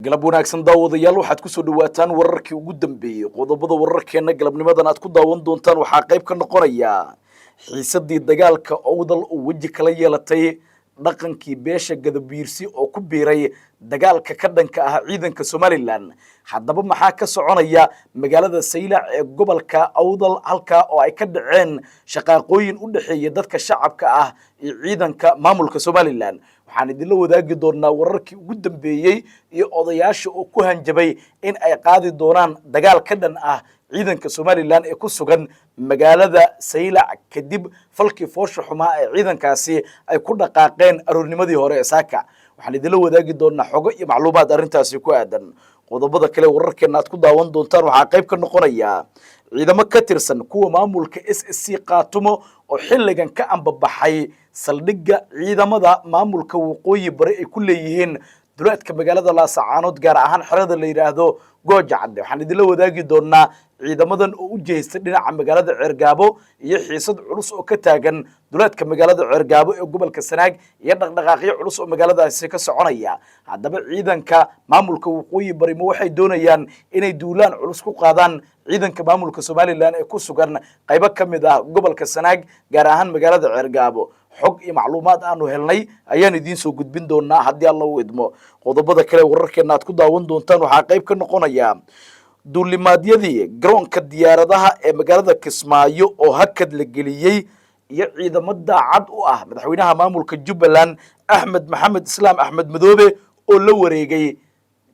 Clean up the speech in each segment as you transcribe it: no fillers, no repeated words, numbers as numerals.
galab wanaagsan daawadayaal waxaad ku soo dhawaataan wararkii ugu dambeeyay qodobada wararkeena galabnimadan aad ku daawan doontaan waxaa qayb ka noqonaya xiisadii dagaalka owdal oo weji kala yeelatay dhaqankii beesha gadabiirsi oo ku biiray dagaalka ka dhanka ah ciidanka Somaliland haddaba maxaa ka soconaya magaalada Saylac ee gobolka Awdal halka oo ay ka dhaceen shaqaaqooyin u dhaxeeya dadka shacabka ah iyo ciidanka maamulka Somaliland waxaan idin la wadaagi doonaa wararkii ugu dambeeyay iyo odayaasha oo ku hanjabay in ay qaadi doonaan dagaal ka dhan ah ciidanka Somaliland ee ku sugan magaalada Saylac kadib falkii foosha xumaa ee ciidankaasi ay ku dhaqaaqeen aroornimadii hore ee saaka waxaan idin la wadaagi doonaa xogo iyo macluumaad arrintaasi ku aadan qodobada kale wararkeena aad ku daawan doontaan waxaa qayb ka noqonaya ciidamo ka tirsan kuwa maamulka SSC qaatumo oo xilligan ka ambabaxay saldhigga ciidamada maamulka waqooyi bari ay ku leeyihiin duleedka magaalada Laascaanood gaar ahaan xerada la yiraahdo Gooja Cadde waxaan idin la wadaagi doonaa ciidamadan oo u jeestay dhinaca magaalada Ceergaabo iyo xiisad culus oo ka taagan duleedka magaalada Ceergaabo ee gobolka Sanaag iyo dhaqdhaqaaqyo culus oo magaaladaasi ka soconaya haddaba ciidanka maamulka waqooyi bari ma waxay doonayaan inay duulaan culus ku qaadaan ciidanka maamulka Somaliland ee ku sugan qaybo kamid ah gobolka Sanaag gaar ahaan magaalada Ceergaabo xog iyo macluumaad aanu helnay ayaan idin soo gudbin doonaa haddii alla uu idmo qodobada kale wararkeena aad ku daawan doontaan waxaa qayb ka noqonaya duulimaadyadii garoonka diyaaradaha ee magaalada Kismaayo oo hakad la geliyay iyo ciidamo daacad u ah madaxweynaha maamulka Jubbaland Axmed Maxamed Islaam Axmed Madoobe oo la wareegay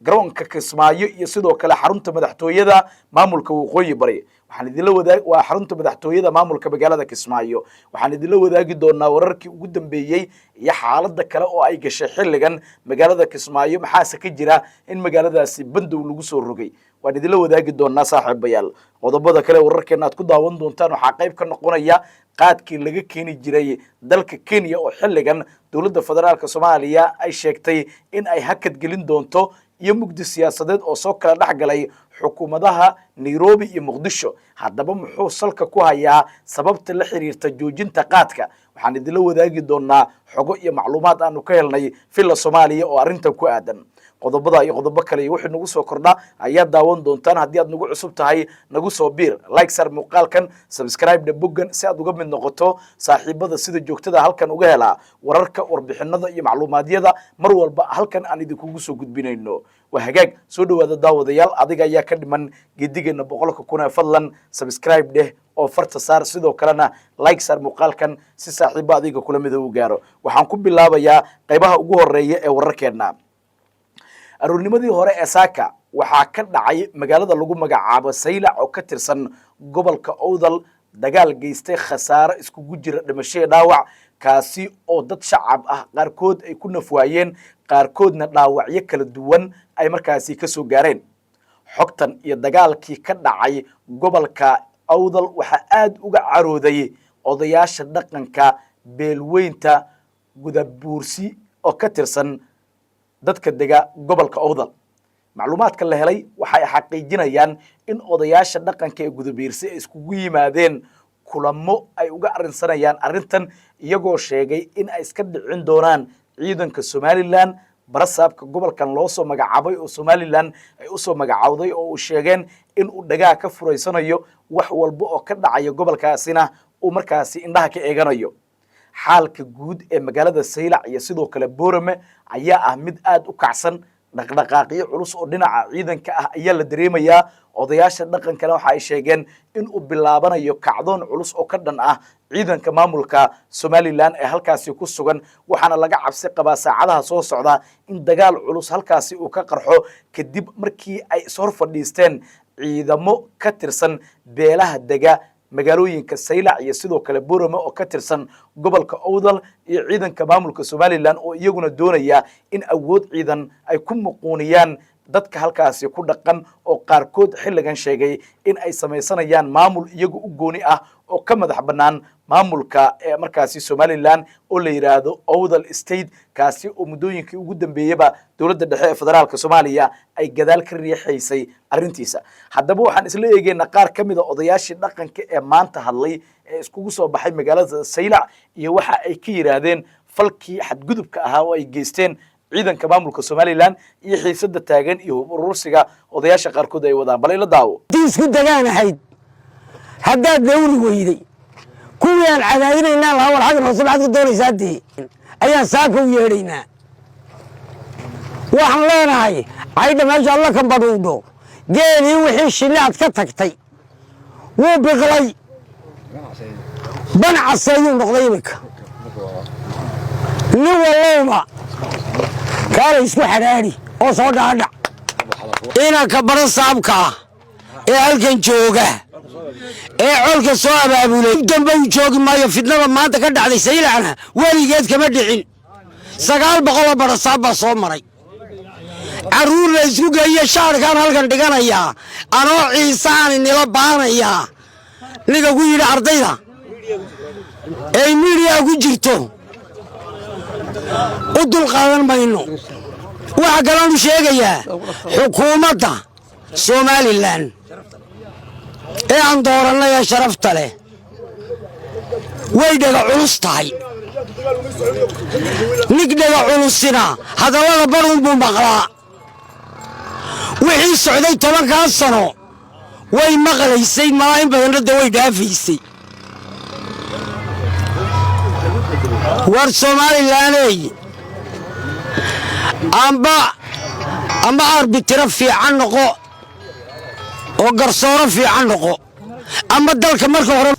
garoonka Kismaayo iyo sidoo kale xarunta madaxtooyada maamulka waqooyi bari waxaan idin la wadaag waa xarunta madaxtooyada maamulka magaalada Kismaayo waxaan idin la wadaagi doonaa wararkii ugu dambeeyay iyo xaaladda kale oo ay gashay xilligan magaalada Kismaayo maxaa ka jira in magaaladaasi bandow lagu soo rogay waan idin la wadaagi doonaa saaxiibayaal qodobada kale wararkeena aad ku daawan doontaan waxaa qayb ka noqonaya qaadkii laga keeni jiray dalka Kenya oo xilligan dawladda federaalka Soomaaliya ay sheegtay in ay hakad gelin doonto iyo mugdi siyaasadeed oo soo kala dhaxgalay xukuumadaha Nairobi iyo Muqdisho haddaba muxuu salka ku hayaa sababta la xiriirta joojinta qaadka waxaan idin la wadaagi doonaa xogo iyo macluumaad aanu ka helnay filla Soomaaliya oo arrintan ku aadan qodobada iyo qodobo kale wixii nagu soo kordha ayaa daawan doontaan haddii aad nagu cusub tahay nagu soo biir like sar muuqaalkan subscribe da boggan si aad uga mid noqoto saaxiibada sida joogtada halkan uga helaa wararka warbixinada iyo macluumaadyada mar walba halkan aan idinkugu soo gudbinayno waa hagaag soo dhawaada daawadayaal adiga ayaa ka dhiman geedigeena 100,000 fadlan subscribe dheh oo farta saar sidoo kalena like sar muuqaalkan si saaxiibo adiga kula mid u gaaro waxaan ku bilaabayaa qaybaha ugu horeeya ee wararkeena aroornimadii hore ee saaka waxaa ka dhacay magaalada lagu magacaabo Saylac oo ka tirsan gobolka Awdal dagaal geystay khasaare iskugu jira dhimasho iyo dhaawac kaasi oo dad shacab ah qaarkood ay ku nafwaayeen qaarkoodna dhaawacyo kala duwan ay markaasi ka soo gaareen xogtan iyo dagaalkii ka dhacay gobolka Awdal waxa aad uga carooday odayaasha dhaqanka beelweynta gudabuursi oo ka tirsan dadka dega gobolka Awdal macluumaadka la helay waxay xaqiijinayaan in odayaasha dhaqanka ee gudabiirsi ay iskugu yimaadeen kulamo ay uga arrinsanayaan arrintan iyagoo sheegay in ay iska dhicin doonaan ciidanka Somaliland barasaabka gobolkan loo soo magacaabay oo Somaliland ay u soo magacawday oo uu sheegeen in uu dhagaa ka fureysanayo wax walba oo ka dhacaya gobolkaasina uu markaasi indhaha ka eeganayo xaalka guud ee magaalada Saylac iyo sidoo kale Boorame ayaa ah mid aad u kacsan dhaqdhaqaaqyo culus oo dhinaca ciidanka ah ayaa la dareemayaa odayaasha dhaqankana waxa ay sheegeen in uu bilaabanayo kacdoon culus oo ka dhan ah ciidanka maamulka Somaliland ee halkaasi ku sugan waxaana laga cabsi qabaa saacadaha soo socda in dagaal culus halkaasi uu ka qarxo kadib markii ay soo fadhiisteen ciidamo ka tirsan beelaha dega magaalooyinka Saylac iyo sidoo kale Boorame oo ka tirsan gobolka Awdal iyo ciidanka maamulka Somaliland oo iyaguna doonaya in awood ciidan ay ku muquuniyaan dadka halkaasi ku dhaqan oo qaarkood xilligan sheegay in ay sameysanayaan maamul iyagu u gooni ah oo ka madax banaan maamulka ee markaasi Somaliland oo la yiraahdo Awdal State kaasi oo muddooyinkii ugu dambeeyaba dawladda dhexe ee federaalka Soomaaliya ay gadaal ka riixaysay arrintiisa haddaba waxaan isla eegaynaa qaar kamid ah odayaashii dhaqanka ee maanta hadlay ee iskugu soo baxay magaalada Saylac iyo waxa ay ka yiraahdeen falkii xadgudubka ahaa oo ay geysteen ciidanka maamulka Somaliland iyo xiisada taagan iyo urursiga odayaasha qaarkood ay wadaan bal ila daawo isku dagaan ahayd hadda dawli weyday kuwaan cadaadinayna la war xaq rasuul xaq doonaysaadii ayaa saako u yeedhayna waxaan leenahay ayda meesha Allah ka badhuudho geeli wixii shilaad ka tagtay wuu biqlay ban casayuu noqday imika nin walba kaala isku xaraari oo soo dhaadhac inanka baran saabka ee halkan jooga ee colka soo abaabulay dambe uu joogi maayo fidnada maanta ka dhacday Saylaana waligeed kama dhicin 900 baran saab baa soo maray caruur la isku geeyay shaarkan halkan dhiganaya anoo ciisaan nila baanaya niga ku yiri ardayda ee media ku jirto u dul qaadan mayno waxa galaan u sheegayaa xukuumadda Somaliland ee aan dooranay sharafta leh way dhaga culus tahay nig dhaga culusina hadalada barun buu maqlaa wixii socday 10 sano way maqlaysay maayin badan way dhaafaysay war Somaliland amba arbitro fiican noqo oo garsooro fiican noqo ama dalka marka hore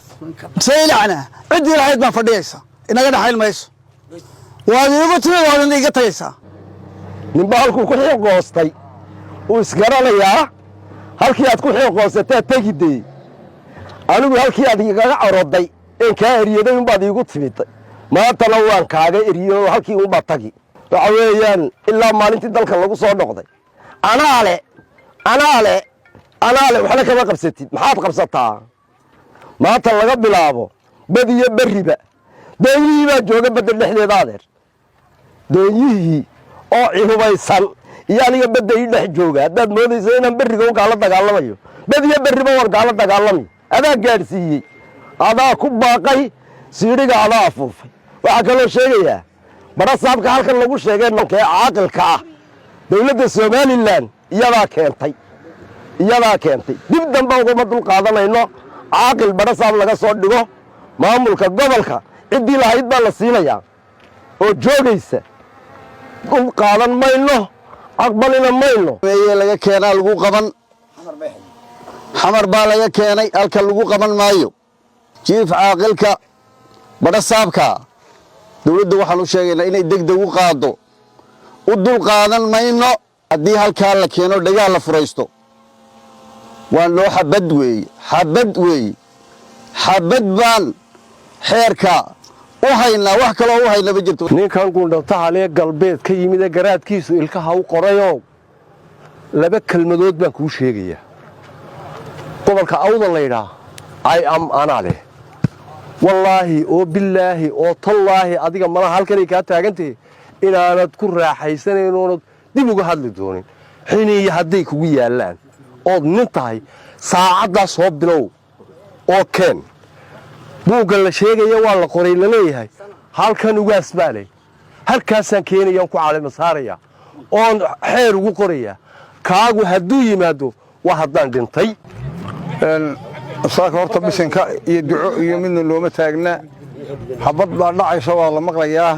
Saylaana cid ilahayd baa fadhiyaysa inaga dhaxayl mayso waa iigu timid waa iga tagaysa ninba halku ku xiiqoostay uu isgaranayaa halkii aad ku xiiqoostay tagiday anigu halkii aad iga coroday in ka eriyaday un baad iigu timid maantana waan kaaga eriyo halkii un baad tagi waxa weeyaan ilaa maalintii dalka lagu soo noqday anaale waxna kama qabsatid maxaad qabsataa maanta laga bilaabo bad iyo bariba dooniyihii baa jooga badda dhexdeeda adeer dooniyihii oo cihubaysan iyo aniga badda ii dhex jooga haddaad moodayso inaan beriga un kaala dagaalamayo bad iyo beriba waan kaala dagaalamay adaa gaadhsiiyey adaa ku baaqay siidhiga adaa afuufay waxaa kaloo sheegayaa bara saabka halkan lagu sheegay ninkee caaqilka ah dowladda Somaliland iyadaa keentay dib dambe ugama dul qaadanayno caaqil bara saab laga soo dhigo maamulka gobolka ciddii lahayd baa la siinayaa oo joogaysa dul qaadan mayno aqbalina mayno laga keenaa lagu qaban xamar baa laga keenay halka lagu qaban maayo jiif caaqilka bara saabka dawladda waxaan u sheegaynaa inay degdeg u qaado u dul qaadan mayno haddii halkaa la keeno dhagaal la furaysto waa noo xabad baan xeerka u haynaa wax kaloo u hayna ma jirto ninkan gundhataha lee galbeed ka yimid ee garaadkiisu ilkaha u qorayo laba kelmadood baan kuu sheegayaa gobolka awda la yidhaa anaale wallaahi oo billaahi oo tallaahi adiga malaha halkanay kaa taagantahay inaanad ku raaxaysanayn oonad dib uga hadli doonin xiniyo hadday kugu yaallaan ood nin tahay saacaddaa soo bilow oo keen buugga la sheegaya waa la qoray laleeyahay halkan ugaas baa leh halkaasaan keenayaan ku caalima saaraya oon xeer ugu qoraya kaagu hadduu yimaado waa haddaan dhintay saaka horta bisinka iyo duco iyo midna looma taagna xabad baa dhacaysa waa la maqlayaa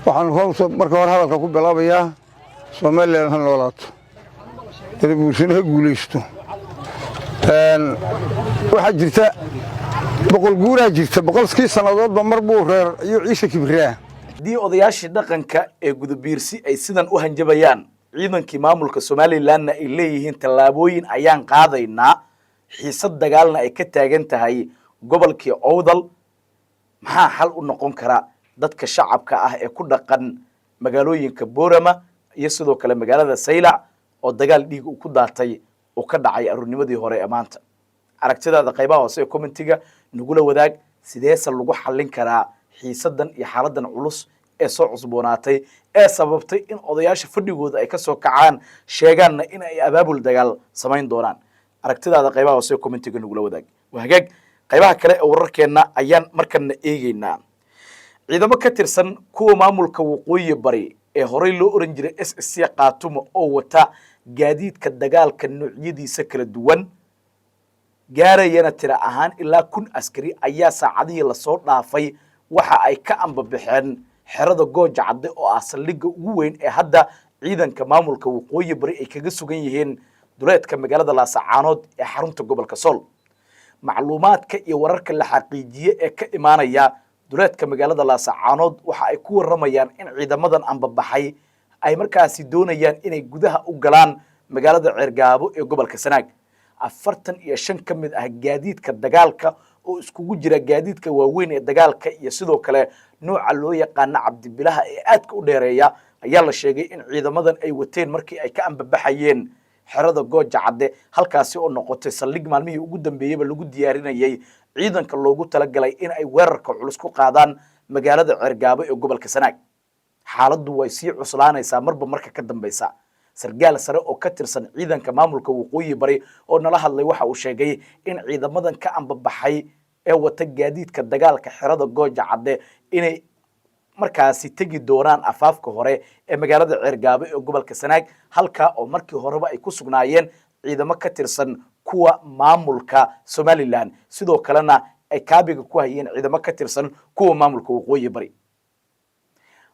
waxaan marka hore hadalka ku bilaabayaa Somaliland ha noolaato buursina ha guulaysto waxaa jirta boqol guuraa jirta boqolkii sannadoodba mar buu reer iyo ciise kibriyaa haddii odayaashii dhaqanka ee gudabiirsi ay sidan u hanjabayaan ciidankii maamulka Somalilandna ay leeyihiin tallaabooyin ayaan qaadaynaa xiisad dagaalna ay ka taagan tahay gobolkii Awdal maxaa xal u noqon kara dadka shacabka ah ee ku dhaqan magaalooyinka Boorama iyo sidoo kale magaalada Saylac oo dagaal dhiig ku daatay oo ka dhacay arurnimadii hore ee maanta aragtidaada qaybaha hoose commentiga nagula wadaag sideesa lagu xallin karaa xiisadan iyo xaaladan culus ee soo cusboonaatay ee sababtay in odayaasha fadhigooda ay ka soo kacaan sheegaanna in ay abaabul dagaal samayn doonaan aragtidaada qaybaha hoose commentiga nagula wadaag wahagaag qaybaha kale ee wararkeena ayaan markana eegaynaa ciidamo ka tirsan kuwa maamulka waqooyi bari ee horey loo oran jiray SSC Qaatumo oo wata gaadiidka dagaalka noocyadiisa kala duwan gaarayana tira ahaan ilaa 1000 askari ayaa saacadihii la soo dhaafay waxa ay ka ambabaxeen xerada Gooja Cadde oo ah saldhigga ugu weyn ee hadda ciidanka maamulka waqooyi bari ay kaga sugan yihiin duleedka magaalada Laascaanood ee xarunta gobolka Sool macluumaadka iyo wararka la xaqiijiyay ee ka imaanaya duleedka magaalada Laascaanood waxa ay ku waramayaan in ciidamadan ambabaxay ay markaasi doonayaan inay gudaha u galaan magaalada Ceergaabo ee gobolka Sanaag 45 ka mid ah gaadiidka dagaalka oo iskugu jira gaadiidka waaweyn ee dagaalka iyo sidoo kale nooca loo yaqaan cabdibilaha ee aadka u dheereeya ayaa la sheegay in ciidamadan ay wateen markii ay ka ambabaxayeen xerada Gooja Cadde halkaasi oo noqotay saldhig maalmihii ugu dambeeyay lagu diyaarinayay ciidanka loogu talagalay in ay weerarka culus ku qaadaan magaalada Ceergaabo ee gobolka Sanaag xaaladdu way sii cuslaanaysaa marba marka ka dambaysa sargaal sare oo ka tirsan ciidanka maamulka waqooyi bari oo nala hadlay waxa uu sheegay in ciidamadan ka ambabaxay ee wata gaadiidka dagaalka xerada Gooja Cadde inay markaasi tagi doonaan afaafka hore ee magaalada Ceergaabo ee gobolka Sanaag halka oo markii horeba ay ku sugnaayeen ciidamo ka tirsan kuwa maamulka Somaliland sidoo kalena ay kaabiga ku hayeen ciidamo ka tirsan kuwa maamulka waqooyi bari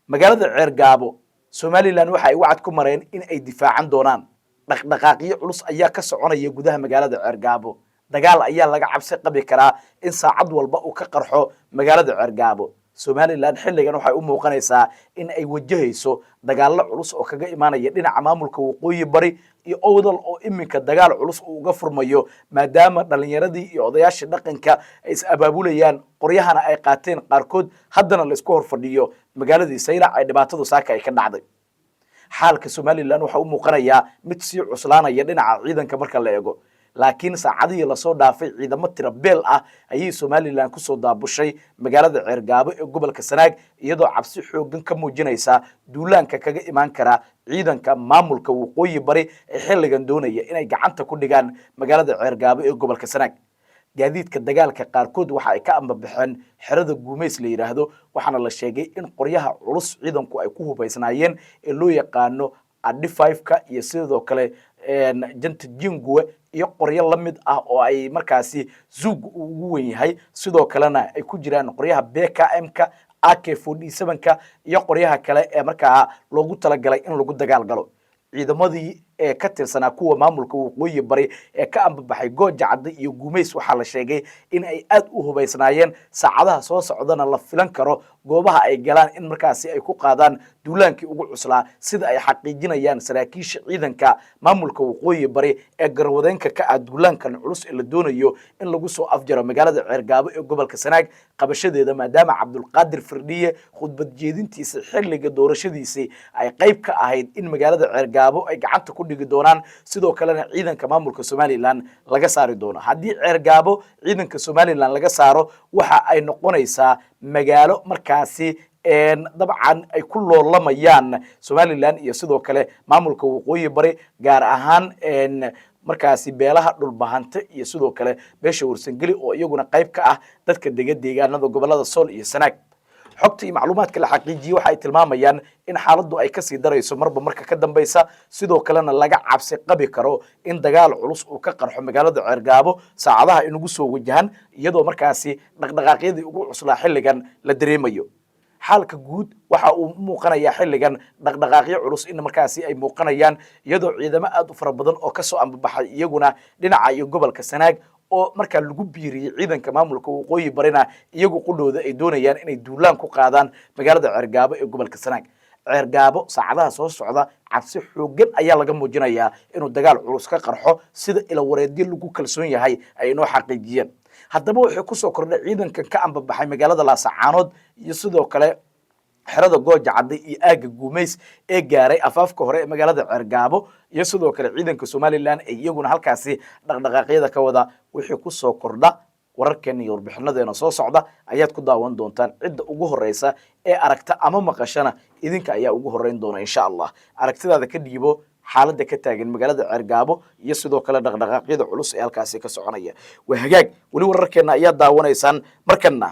magaalada Ceergaabo Somaliland waxa ay wacad ku mareen in ay difaacan doonaan dhaqdhaqaaqyo culus ayaa ka soconaya gudaha magaalada Ceergaabo dagaal ayaa laga cabsi qabi karaa in saacad walba uu ka qarxo magaalada Ceergaabo Somaliland xilligan waxay u muuqanaysaa in ay wajahayso dagaallo culus oo kaga imaanaya dhinaca maamulka waqooyi bari iyo owdal oo iminka dagaal culus uu uga furmayo maadaama dhalinyaradii iyo odayaashii dhaqanka ay is abaabulayaan qoryahana ay qaateen qaarkood haddana la isku horfadhiyo magaaladii Saylac ay dhibaatadu saaka ay ka dhacday xaalka Somaliland waxa uu muuqanayaa mid sii cuslaanaya dhinaca ciidanka marka la eego laakiin saacadihii la soo dhaafay ciidamo tira beel ah ayay Somaliland ku soo daabushay magaalada Ceergaabo ee gobolka Sanaag iyadoo cabsi xoogan ka muujinaysa duulaanka kaga imaan kara ciidanka maamulka waqooyi bari ee xilligan doonaya inay gacanta ku dhigaan magaalada Ceergaabo ee gobolka Sanaag gaadiidka dagaalka qaarkood waxa ay ka ambabaxeen xerada Guumeys la yiraahdo waxaana la sheegay in qoryaha culus ciidanku ay ku hubaysnaayeen ee loo yaqaano AD5ka iyo sidoo kale janta jinguwe iyo qoryo la mid ah oo ay markaasi zug ugu weyn yahay sidoo kalena ay ku jiraan qoryaha BKM-ka AK47ka iyo qoryaha kale ee markaa loogu talagalay in lagu dagaal galo ciidamadii ee ka tirsanaa kuwa maamulka waqooyi bari ee ka ambabaxay Gooja Cadde iyo Guumeys waxa la sheegay in ay aad u hubaysnaayeen saacadaha soo socdana la filan karo goobaha ay galaan in markaasi ay ku qaadaan duulaankii ugu cuslaa sida ay xaqiijinayaan saraakiisha ciidanka maamulka waqooyi bari ee garwadeenka ka ah duulaankan culus ee la doonayo in lagu soo afjaro magaalada Ceergaabo ee gobolka Sanaag qabashadeeda maadaama Cabdulqaadir Firdhiye khudbad jeedintiisa xilliga doorashadiisa ay qayb ka ahayd in magaalada Ceergaabo ay gacanta ku dhigi doonaan sidoo kalena ciidanka maamulka Somaliland laga saari doono haddii Ceergaabo ciidanka Somaliland laga saaro waxa ay noqonaysaa magaalo markaasi dabcan ay ku loolamayaan Somaliland iyo sidoo kale maamulka waqooyi bari gaar ahaan markaasi beelaha dhulbahanta iyo sidoo kale beesha warsangeli oo iyaguna qayb ka ah dadka deegaanada gobolada Sool iyo Sanaag xogta iyo macluumaadka la xaqiijiyay waxa ay tilmaamayaan in xaaladdu ay ka sii darayso marba marka ka dambaysa sidoo kalena laga cabsi qabi karo in dagaal culus uu ka qarxo magaalada Ceergaabo saacadaha inagu soo wajahan iyadoo markaasi dhaqdhaqaaqyadii ugu cuslaa xilligan la dareemayo xaalka guud waxa uu muuqanayaa xilligan dhaqdhaqaaqyo culus in markaasi ay muuqanayaan iyadoo ciidamo aad u fara badan oo ka soo ambabaxay iyaguna dhinaca iyo gobolka Sanaag oo marka lagu biiriyay ciidanka maamulka waqooyi barina iyagu qudhooda ay doonayaan inay duulaan ku qaadaan magaalada Ceergaabo ee gobolka Sanaag Ceergaabo saacadaha soo socda cabsi xoogan ayaa laga muujinayaa inuu dagaal culus ka qarxo sida ila wareedyo lagu kalsoon yahay ay inoo xaqiijiyeen haddaba wuxuu ku soo kordhay ciidankan ka ambabaxay magaalada Laascaanood iyo sidoo kale xerada Gooja Cadde iyo aaga Guumeys ee gaaray afaafka hore ee magaalada Ceergaabo iyo sidoo kale ciidanka Somaliland ee iyaguna halkaasi dhaqdhaqaaqyada ka wada wixii ku soo kordha wararkeena iyo warbixinadeena soo socda ayaad ku daawan doontaan cidda ugu horeysa ee aragta ama maqashana idinka ayaa ugu horeyn doona insha Allah aragtidaada ka dhiibo xaaladda ka taagan magaalada Ceergaabo iyo sidoo kale dhaqdhaqaaqyada culus ee halkaasi ka soconaya waa hagaag wali wararkeena ayaa daawanaysaan markana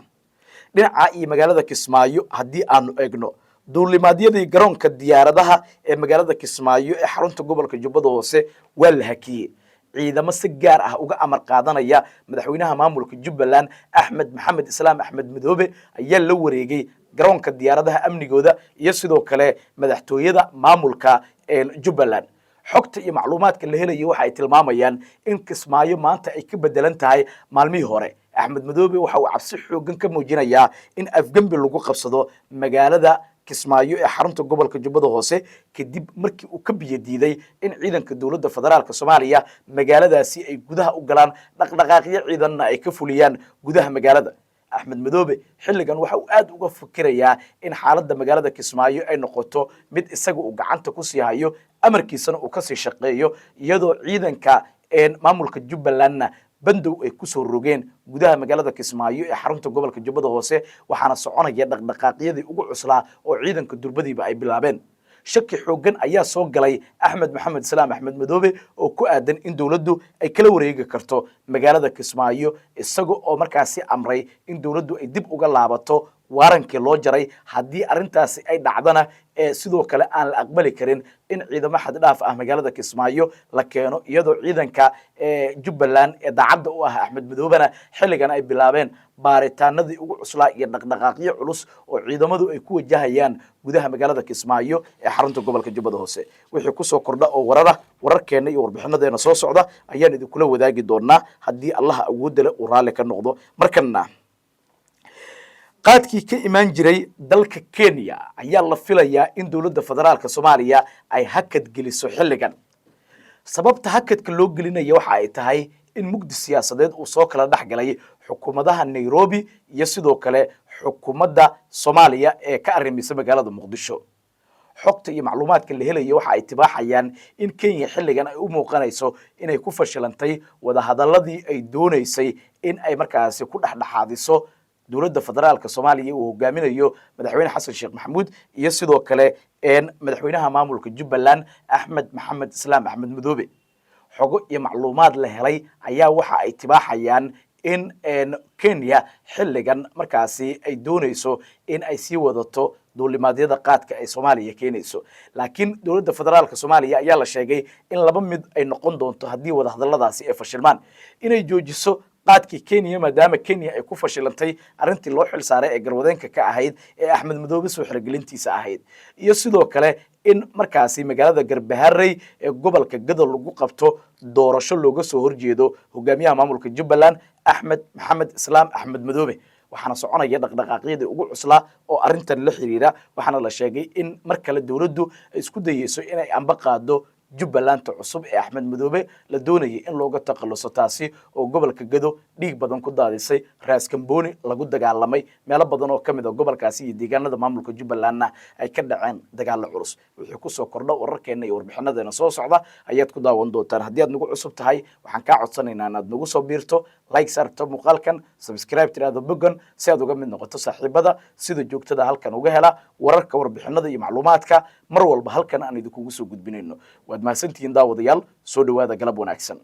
dhinaca iyo magaalada Kismaayo haddii aanu eegno duulimaadyadii garoonka diyaaradaha ee magaalada Kismaayo ee xarunta gobolka Jubbada Hoose waa la hakiyay ciidamo si gaar ah uga amar qaadanaya madaxweynaha maamulka Jubbaland Axmed Maxamed Islaam Axmed Madoobe ayaa la wareegay garoonka diyaaradaha amnigooda iyo sidoo kale madaxtooyada maamulka Jubbaland xogta iyo macluumaadka la helayo waxa ay tilmaamayaan in Kismaayo maanta ay ka bedelan tahay maalmihii hore Axmed Madoobe waxa uu cabsi xoogan ka muujinayaa in afgambi lagu qabsado magaalada Kismaayo ee xarunta gobolka Jubbada Hoose kadib markii uu ka biyo diiday in ciidanka dawladda federaalka Soomaaliya magaaladaasi ay gudaha u galaan dhaqdhaqaaqyo ciidanna ay ka fuliyaan gudaha magaalada Axmed Madoobe xilligan waxa uu aad uga fikirayaa in xaaladda magaalada Kismaayo ay noqoto mid isaga uu gacanta ku sii hayo amarkiisana uu ka sii shaqeeyo iyadoo ciidanka maamulka Jubbalandna bandow ay ku soo rogeen gudaha magaalada Kismaayo ee xarunta gobolka Jubbada Hoose waxaana soconaya dhaqdhaqaaqyadii ugu cuslaa oo ciidanka durbadiiba ay bilaabeen shaki xoogan ayaa soo galay Axmed Maxamed Islaam Axmed Madoobe oo ku aadan in dawladdu ay kala wareegi karto magaalada Kismaayo isaga oo markaasi amray in dawladdu ay dib uga laabato warankii loo jaray haddii arintaasi ay dhacdana sidoo kale aan la aqbali karin in ciidamo xad dhaaf ah magaalada Kismaayo la keeno iyadoo ciidanka Jubbaland ee daacadda u ah Axmed Madoobena xilligan ay bilaabeen baaritaanadii ugu cuslaa iyo dhaqdhaqaaqyo culus oo ciidamadu ay ku wajahayaan gudaha magaalada Kismaayo ee xarunta gobolka Jubbada Hoose wixii ku soo kordha oo wararkeena iyo warbixinadeena soo socda ayaan idin kula wadaagi doonaa haddii Allah awood leh uu raali ka noqdo markana qaadkii ka imaan jiray dalka Kenya ayaa la filayaa in dawladda federaalka Soomaaliya ay hakad geliso xilligan sababta hakadka loo gelinayo waxa ay tahay in mugdi siyaasadeed uu soo kala dhaxgalay xukuumadaha Nairobi iyo sidoo kale xukuumadda Soomaaliya ee ka arrimisa magaalada Muqdisho xogta iyo macluumaadka la helayo waxa ay tibaaxayaan in Kenya xilligan ay u muuqanayso inay ku fashilantay wada hadaladii ay doonaysay in ay markaasi ku dhaxdhaxaadiso dawladda federaalka Soomaaliya uu hogaaminayo madaxweyne Xasan Sheekh Maxamuud iyo sidoo kale madaxweynaha maamulka Jubbaland Axmed Maxamed Islaam Axmed Madoobe xogo iyo macluumaad la helay ayaa waxa ay tibaaxayaan in Kenya xilligan markaasi ay doonayso in ay sii wadato duulimaadyada qaadka ay Soomaaliya keenayso laakiin dawladda federaalka Soomaaliya ayaa la sheegay in laba mid ay noqon doonto haddii wada hadalladaasi ay fashilmaan inay joojiso qaadkii Kenya maadaama Kenya ay ku fashilantay arintii loo xil saaray ee garwadeenka ka ahayd ee Axmed Madoobe soo xirgelintiisa ahayd iyo sidoo kale in markaasi magaalada Garbaharey ee gobolka Gadol lagu qabto doorasho looga soo horjeedo hogaamiyaha maamulka Jubbaland Axmed Maxamed Islaam Axmed Madoobe waxaana soconaya dhaqdhaqaaqyadii ugu cuslaa oo arintan la xiriira waxaana la sheegay in mar kale dawladdu ay isku dayeyso inay amba qaado Jubbaland cusub ee Axmed Madoobe la doonayay in looga taqalluso taasi oo gobolka Gado dhiig badan ku daadisay Raas Kambooni lagu dagaalamay meelo badan oo kamid ah gobolkaasi iyo deegaanada maamulka Jubbalandna ay ka dhaceen dagaal culus wixii ku soo kordha wararkeena iyo warbixinadeena soo socda ayaad ku daawan doontaan haddii aad nagu cusub tahay waxaan ka codsanaynaa inaad nagu soo biirto like saarto muuqaalkan subscribe tiraado bogan si aad uga mid noqoto saaxiibada sida joogtada halkan uga hela wararka warbixinada iyo macluumaadka mar walba halkan aan idinku soo gudbinayno waad mahadsantihiin daawadayaal soo dhawaada galab wanaagsan